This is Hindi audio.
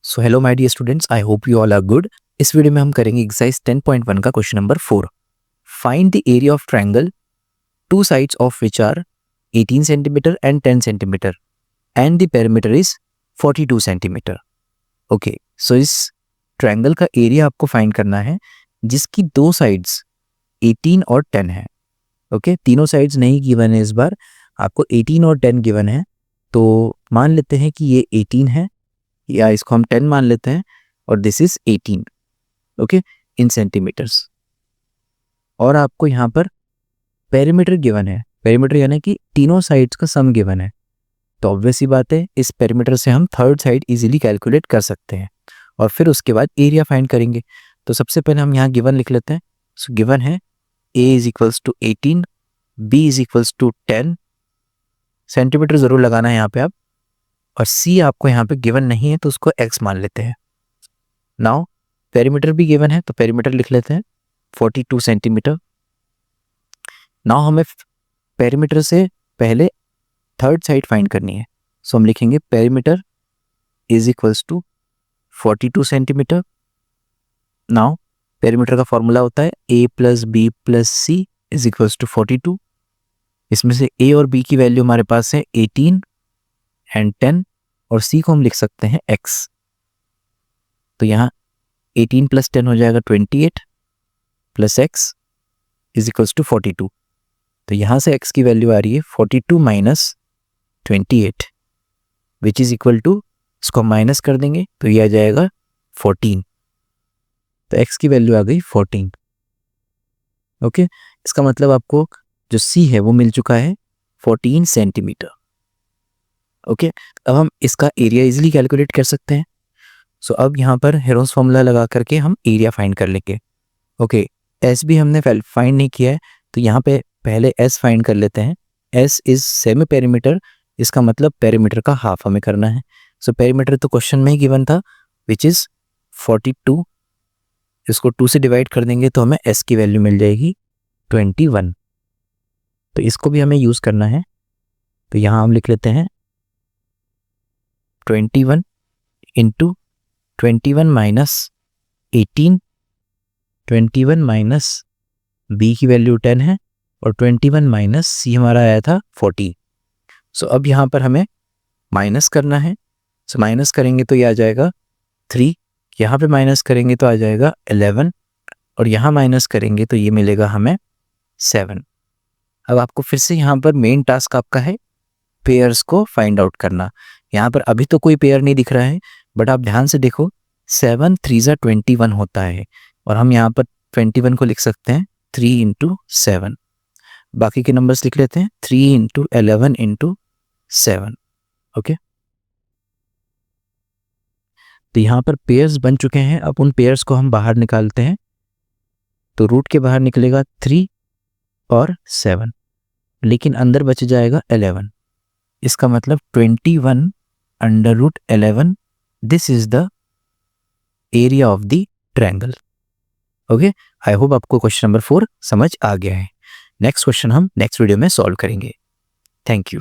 So hello my dear students, I hope you all are good. इस वीडियो में हम करेंगे एक्सरसाइज 10.1 का question number 4। Find the area of triangle two sides of which are 18 centimetre and 10 centimetre and the perimeter is 42 centimetre. Okay, so इस ट्रायंगल का एरिया आपको फाइंड करना है जिसकी दो साइड्स 18 और 10 है। ओके, तीनों साइड्स नहीं गिवन है, इस बार आपको 18 और 10 गिवन है। तो मान लेते हैं कि ये 18 है या इसको हम 10 मान लेते हैं और this is 18 okay in centimetres. और आपको यहाँ पर पेरीमीटर गिवन है, पेरीमीटर यानी कि तीनों साइड्स का सम गिवन है। तो ऑब्वियस ही बात है, इस पेरीमीटर से हम थर्ड साइड इजीली कैलकुलेट कर सकते हैं और फिर उसके बाद एरिया फाइंड करेंगे। तो सबसे पहले हम यहाँ गिवन लिख लेते हैं। सो गिवन है a is equals to 18, b is equals to 10, centimetre जरूर लगाना है यहाँ पे आप, और c आपको यहाँ पे गिवन नहीं है तो उसको x मान लेते हैं। नाउ पेरीमीटर भी गिवन है तो पेरीमीटर लिख लेते हैं 42 सेंटीमीटर। नाउ हमें पेरीमीटर से पहले थर्ड साइड फाइंड करनी है। सो हम लिखेंगे perimeter is equals to 42 centimetre. Now perimeter का फॉर्मूला होता है a plus b plus c is equals to 42। इसमें से a और b की वैल्यू हमारे पास है 18 एंड 10 और c को हम लिख सकते हैं x। तो यहाँ 18 प्लस 10 हो जाएगा 28 plus x is equals to 42। तो यहाँ से x की वैल्यू आ रही है 42 minus 28 which is equal to, इसको माइनस कर देंगे तो ये आ जाएगा 14। तो x की वैल्यू आ गई 14। ओके, इसका मतलब आपको जो c है वो मिल चुका है 14 सेंटीमीटर। ओके, अब हम इसका एरिया इजीली कैलकुलेट कर सकते हैं। सो अब यहाँ पर हेरोन्स फॉर्मूला लगा करके हम एरिया फाइंड कर लेंगे। ओके, s भी हमने फाइंड नहीं किया है तो यहाँ पे पहले s फाइंड कर लेते हैं। s इज सेमी पेरीमीटर, इसका मतलब पेरीमीटर का हाफ हमें करना है। सो पेरीमीटर तो क्वेश्चन में ही गिवन था विच इज 42। इसको 2 से डिवाइड कर देंगे तो हमें s की वैल्यू मिल जाएगी 21। तो इसको भी हमें यूज करना है। तो यहाँ हम लिख लेते हैं 21 इंटू 21 माइनस 18, 21 माइनस b की वैल्यू 10 है और 21 माइनस c हमारा आया था 14। सो अब यहाँ पर हमें माइनस करना है। सो माइनस करेंगे तो ये आ जाएगा 3, यहाँ पे माइनस करेंगे तो आ जाएगा 11 और यहाँ माइनस करेंगे तो ये मिलेगा हमें 7। अब आपको फिर से यहाँ पर मेन टास्क आपका है पेयर्स को फाइंड आउट करना। यहाँ पर अभी तो कोई पेयर नहीं दिख रहा है बट आप ध्यान से देखो 7 3 ज़ा 21 होता है और हम यहाँ पर 21 को लिख सकते हैं 3 इंटू 7। बाकी के नंबर्स लिख लेते हैं 3 इंटू 11 इंटू 7। ओके, तो यहाँ पर पेयर्स बन चुके हैं। अब उन पेयर्स को हम बाहर निकालते हैं तो रूट के बाहर निकलेगा 3 और 7, लेकिन अंदर बच जाएगा 11। इसका मतलब 21 under root 11, this is the area of the triangle. Okay, I hope आपको क्वेश्चन नंबर 4 समझ आ गया है। नेक्स्ट क्वेश्चन हम नेक्स्ट वीडियो में सॉल्व करेंगे। Thank you.